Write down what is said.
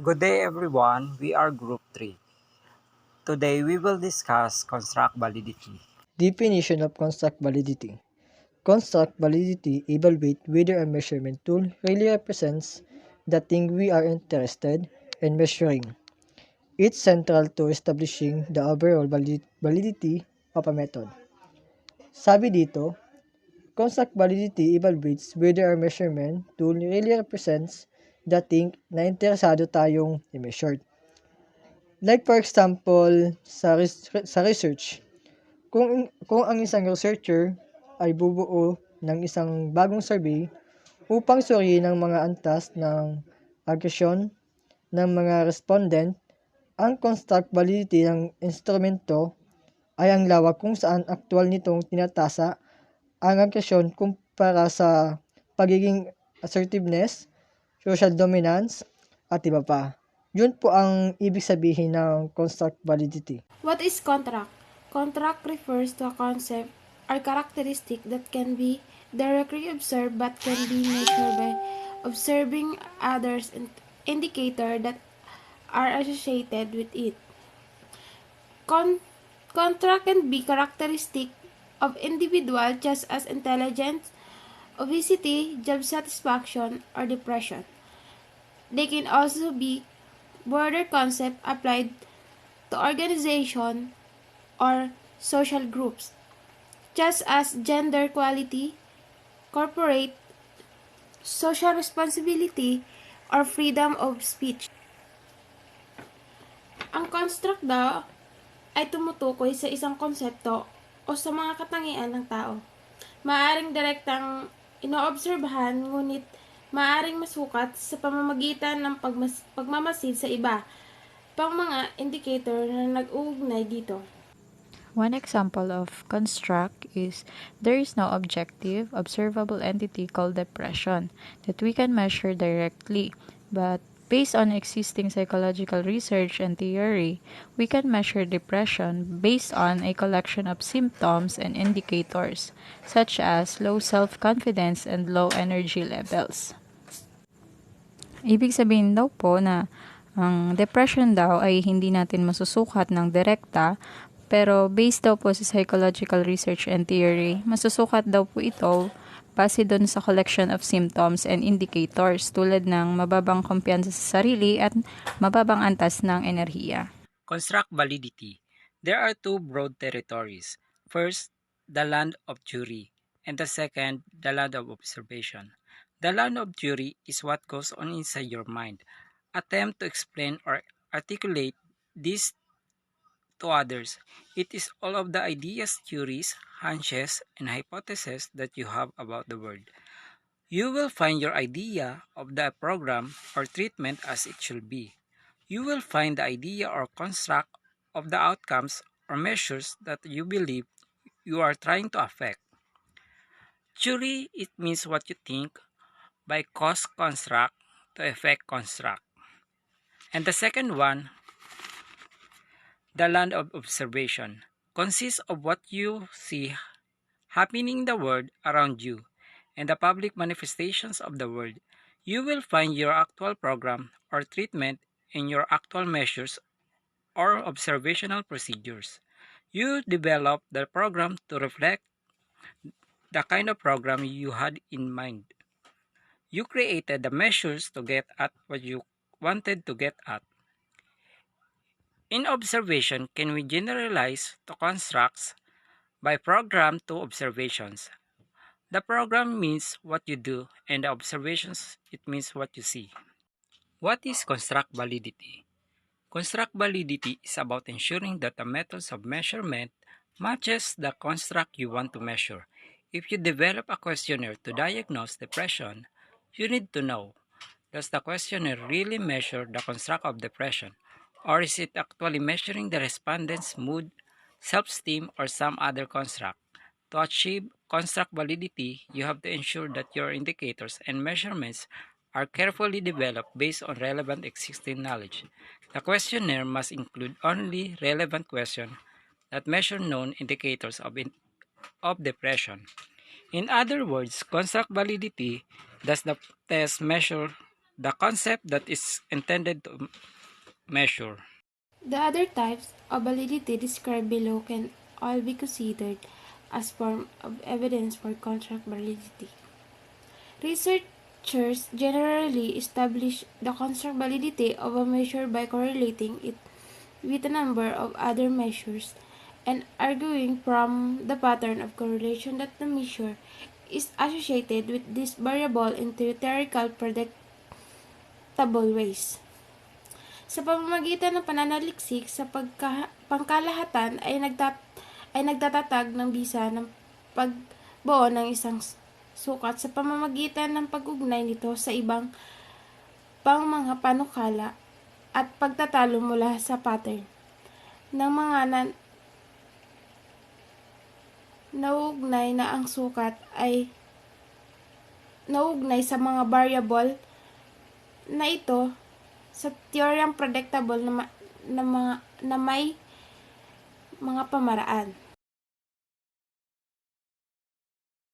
Good day everyone, we are Group 3. Today we will discuss construct validity. Definition of construct validity. Construct validity evaluate whether a measurement tool really represents the thing we are interested in measuring. It's central to establishing the overall validity of a method. Sabi dito, construct validity evaluates whether a measurement tool really represents the thing na interesado tayong i-measure. Like for example, sa research, kung ang isang researcher ay bubuo ng isang bagong survey upang suriin ang mga antas ng agresyon ng mga respondent, ang construct validity ng instrumento ay ang lawak kung saan aktwal nitong tinatasa ang agresyon kumpara sa pagiging assertiveness, social dominance, at iba pa. Yun po ang ibig sabihin ng construct validity. What is contract? Contract refers to a concept or characteristic that can be directly observed but can be measured by observing others and indicators that are associated with it. Contract can be characteristic of individuals just as intelligence, obesity, job satisfaction, or depression. They can also be broader concept applied to organization or social groups, just as gender equality, corporate social responsibility, or freedom of speech. Ang construct daw ay tumutukoy sa isang konsepto o sa mga katangian ng tao. Maaring direktang inoobserbahan ngunit maaring masukat sa pamamagitan ng pagmamasid sa iba pang mga indicator na nag-uugnay dito. One example of construct is there is no objective, observable entity called depression that we can measure directly, but based on existing psychological research and theory, we can measure depression based on a collection of symptoms and indicators, such as low self-confidence and low energy levels. Ibig sabihin daw po na ang depression daw ay hindi natin masusukat ng direkta, pero based daw po sa psychological research and theory, masusukat daw po ito base doon sa collection of symptoms and indicators tulad ng mababang kumpiyansa sa sarili at mababang antas ng enerhiya. Construct validity. There are two broad territories. First, the land of theory, and the second, the land of observation. The land of theory is what goes on inside your mind. Attempt to explain or articulate this to others. It is all of the ideas, theories, hunches, and hypotheses that you have about the world. You will find your idea of the program or treatment as it should be. You will find the idea or construct of the outcomes or measures that you believe you are trying to affect. Theory, it means what you think, by cause construct to effect construct. And the second one, the land of observation, consists of what you see happening in the world around you and the public manifestations of the world. You will find your actual program or treatment in your actual measures or observational procedures. You develop the program to reflect the kind of program you had in mind. You created the measures to get at what you wanted to get at. In observation, can we generalize to constructs by program to observations? The program means what you do, and the observations, it means what you see. What is construct validity? Construct validity is about ensuring that the methods of measurement matches the construct you want to measure. If you develop a questionnaire to diagnose depression, you need to know, does the questionnaire really measure the construct of depression, or is it actually measuring the respondent's mood, self-esteem, or some other construct? To achieve construct validity, you have to ensure that your indicators and measurements are carefully developed based on relevant existing knowledge. The questionnaire must include only relevant questions that measure known indicators of depression. In other words, construct validity does the test measure the concept that is intended to measure. The other types of validity described below can all be considered as form of evidence for contract validity. Researchers generally establish the contract validity of a measure by correlating it with a number of other measures and arguing from the pattern of correlation that the measure is associated with this variable in theoretical predictable ways. Sa pamamagitan ng pananaliksik sa pangkalahatan ay nagtatatag ng bisa ng pagbuo ng isang sukat sa pamamagitan ng pag-ugnay nito sa ibang pang mga panukala at pagtatalo mula sa pattern ng mga nauugnay na ang sukat ay nauugnay sa mga variable na ito sa teoryang predictable na may mga pamaraan.